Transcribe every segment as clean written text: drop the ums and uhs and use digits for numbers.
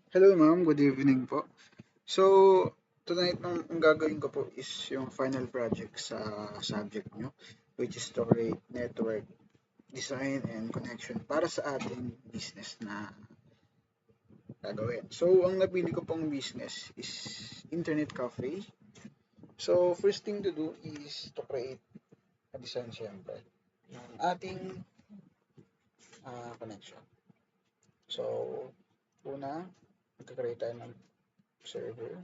Hello ma'am, good evening po. So, tonight ang gagawin ko po is yung final project sa subject nyo, which is to create network design and connection para sa ating business na gagawin. So, ang napili ko pong business is internet cafe. So, first thing to do is to create a design syempre ng ating connection. So, una, magkakreate tayo ng server.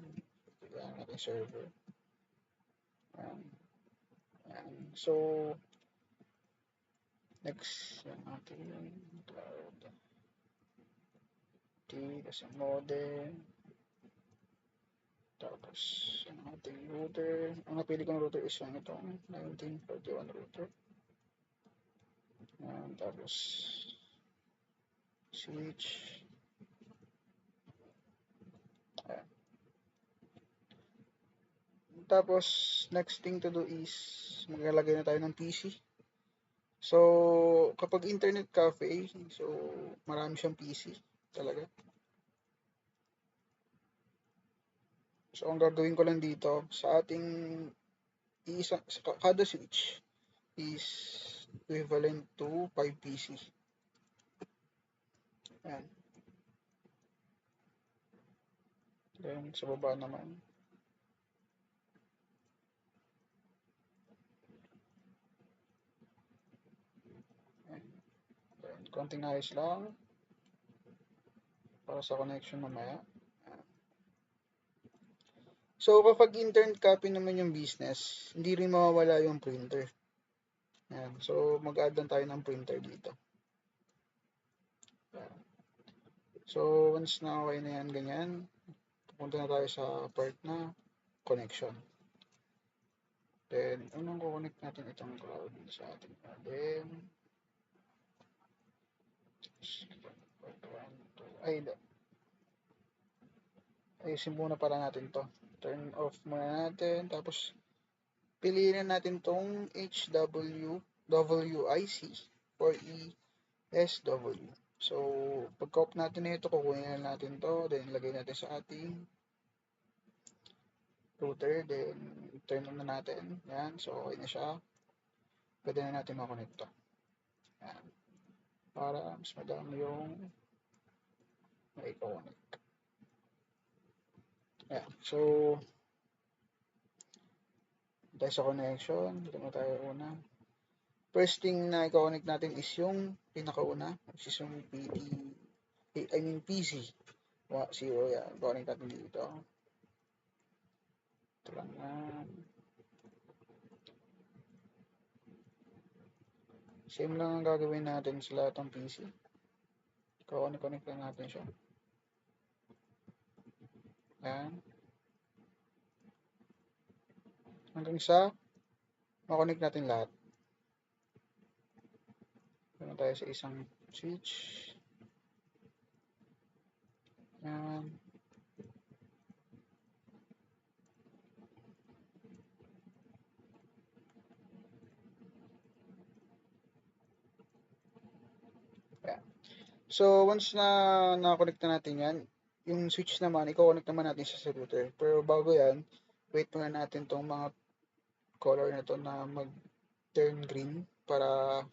Yan ang ating server. Yan. Yan. So, next, yung ating cloud. T, kasi modem. Tapos, yung ating router. Ang napili kong router is yung itong 1941 router. Yan. Tapos, switch. Ayan. Tapos, next thing to do is maglalagay na tayo ng PC. So, kapag internet cafe, so marami siyang PC talaga. So, ang gagawin ko lang dito sa ating kada switch is equivalent to 5 PC. Ayan. Then, sa baba naman. Ayan. Then, konting ayos lang para sa connection mamaya. So, kapag internet copy naman yung business, hindi rin mawawala yung printer. Ayan. So, mag-add lang tayo ng printer dito. Ayan. So, once na okay na yan, ganyan, pupunta na tayo sa part na connection. Then, unang kukonect natin itong cloud sa ating modem. Ay, ayusin muna para natin to. Turn off muna natin. Tapos, piliin na natin tong HWWIC or ESW. So, pagka-off natin na ito, kukunin na natin to. Then, ilagay natin sa ating router. Then, turn on na natin. Yan. So, okay na siya. Pwede na natin makonect to. Yan. Para mas madami yung mai-connect. Yan. So, tayo sa connection. Dito mo tayo una. First thing na i-connect natin is yung pinakauna, which is yung PC. Zero yan. Connect natin dito. Ito lang yan. Same lang ang gagawin natin sa lahat ng PC. Connect lang natin siya. Yan. Hanggang sa makonect natin lahat. Punta tayo sa isang switch. Yan. Yan. So, once na na-connect na natin yan, yung switch naman, i-connect naman natin siya sa router. Pero bago yan, wait muna natin tong mga color na to na mag-turn green para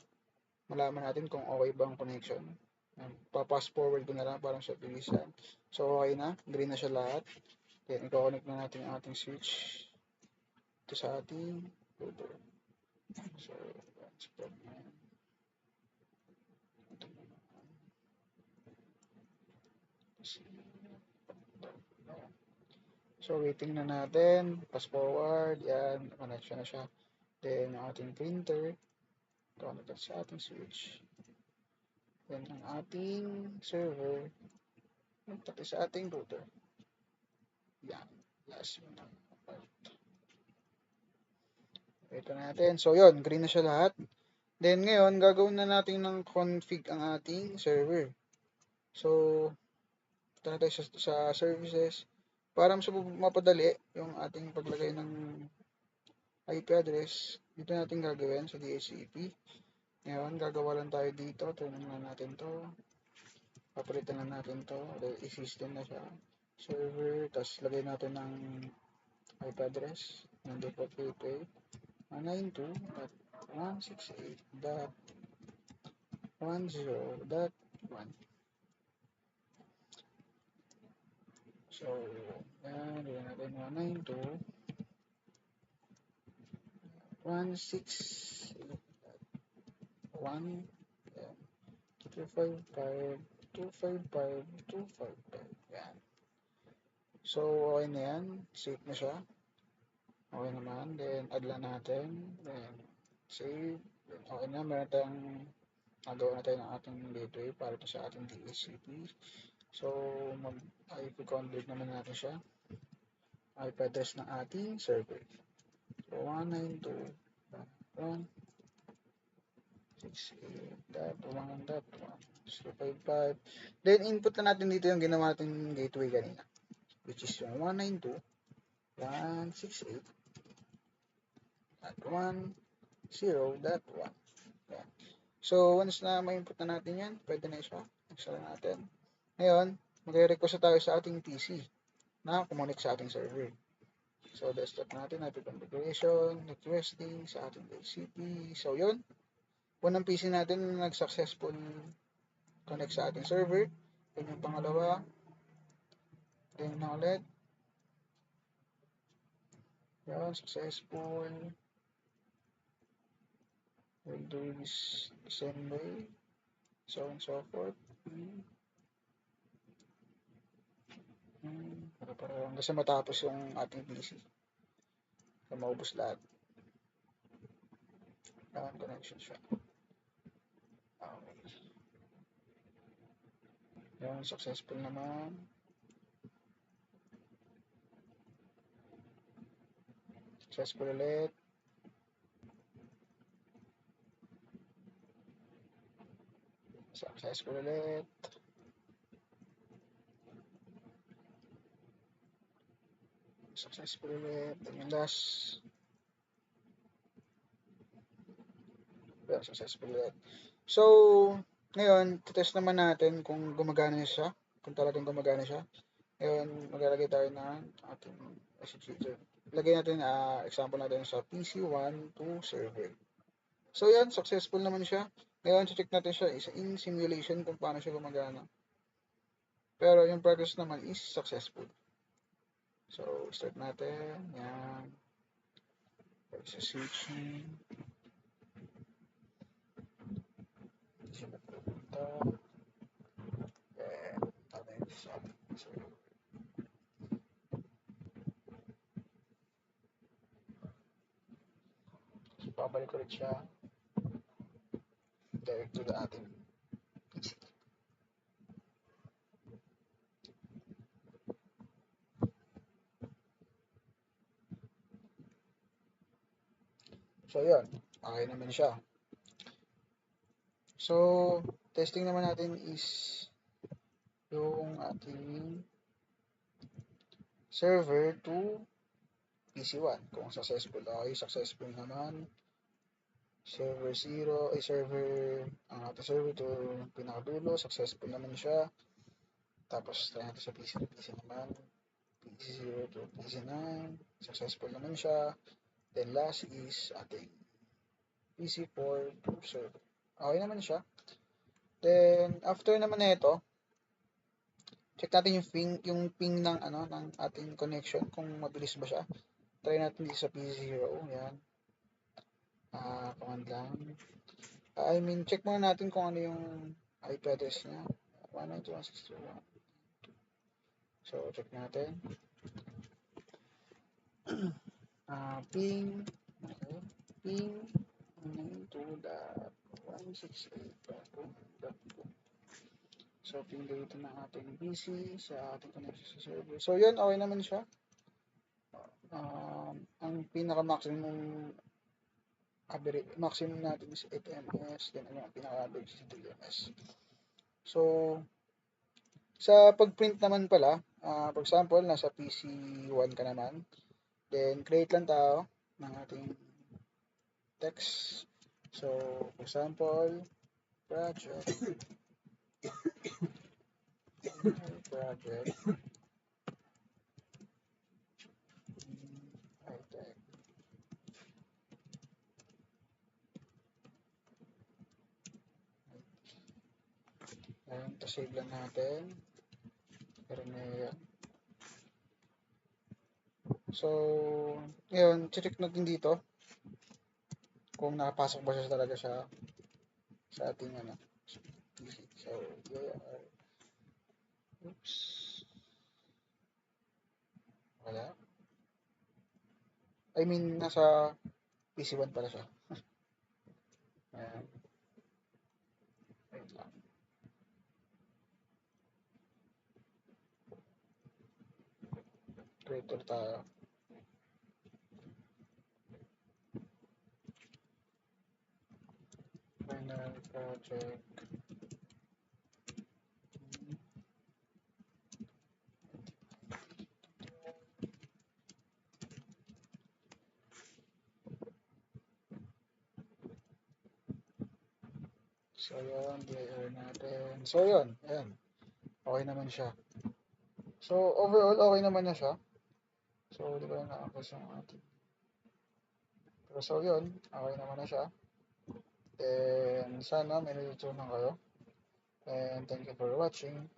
malaman natin kung okay ba ang connection. Pa-fast forward ko na lang parang sa bilisan. So, okay na. Green na siya lahat. Then, i-connect na natin ang ating switch ito sa ating router. So, let's put So, waiting na natin. Fast forward. Yan. Connection na siya. Then, ang ating printer. Connect sa ating switch. Then, ang ating server. Pati sa ating router. Yan. Last one. Ito natin. So, yun. Green na siya lahat. Then, ngayon, gagawin na natin ng config ang ating server. So, ito na tayo sa services. Para mas mapadali yung ating paglagay ng IP address, dito natin gagawin sa DHCP. Ngayon, gagawa lang tayo dito. Turn na natin to. Papalitan na natin to. I-system na siya. Server, tapos lagay natin ng IP address ng default gateway. 192.168.10.1. So, yan, lagyan natin 192.168.1. 255.255.255. Yan. So, okay na yan. Save na siya. Okay naman. Then, add lang natin. Then, save. Then, okay na. Meron tayong nagawa na tayo ng ating gateway para ito sa ating DHCP. So, mag-IP-convert naman natin siya. IP address ng ating server. So, 192.168.1.1.255. Then, input na natin dito yung ginawa natin gateway kanina, which is yung 192.168.1.0.1. So, once na ma-input na natin yan, pwede na siya. Install natin. Ngayon, magre-request tayo sa ating PC na kumonek sa ating server. So, desktop natin, IP configuration, requesting sa ating DHCP. So, yun. Unang PC natin nag-successful connect sa ating server. Then yung pangalawa, then na ulit. Yan, successful. We'll do this the same way. So on so forth. Hanggang sa matapos yung ating PC. So, maubos lahat. Connection siya. Okay. Yan, successful naman. Successful ulit. Successful ulit. Successful ulit. Then yung last. Yeah, successful ulit. So, ngayon, test naman natin kung gumagana siya. Kung talagang gumagana siya. Ngayon, maglalagay tayo ng ating SSH. Lagay natin, example natin sa PC1 to server. So, yan, successful naman siya. Ngayon, check natin siya in simulation kung paano siya gumagana. Pero yung progress naman is successful. So, start natin. Yan. Switching. Hindi siya napunta. Then, natin sa server. So, babalik ulit siya. Direct to the ating PC. So, yun. Okay naman siya. So, testing naman natin is yung ating server to PC1. Kung successful. Okay, successful naman. Server 0, ang ating server to pinakadulo. Successful naman siya. Tapos, try natin sa PC naman. PC0 to PC9. Successful naman siya. Then, last is ating PC4 to server. Okay naman siya. Then, after naman nito, check natin yung ping ng ng ating connection kung mabilis ba siya. Try natin dito sa PC0. Yan. Command lang. Check muna natin kung ano yung IP address niya. 192.168.1.2. So, check natin. Ping 192.168.1.2. So, ping dito ng ating PC sa ating connection sa server. So, yun, okay naman siya. Ang pinaka-maximum natin is 8 ms, then ang pinaka-average is 3 ms. So, sa pag-print naman pala, for example, nasa PC1 ka naman, then create lang tayo ng ating text. So, for example, project project. High-tech. Ayan, save lang natin. Pero na So, ngayon, check natin dito kung nakapasok ba siya talaga sa ating ano. So, yeah. Oops. Wala. I mean, nasa PC1 pala siya. Ayan. Wait lang. Creator tayo. Final project. So, yun. DIR natin. So, yun. Ayan. Okay naman siya. So, overall, okay naman na siya. So, di ba na-access yung ating. Pero so, yun. Okay naman na siya. And sana may natutunan kayo. And thank you for watching.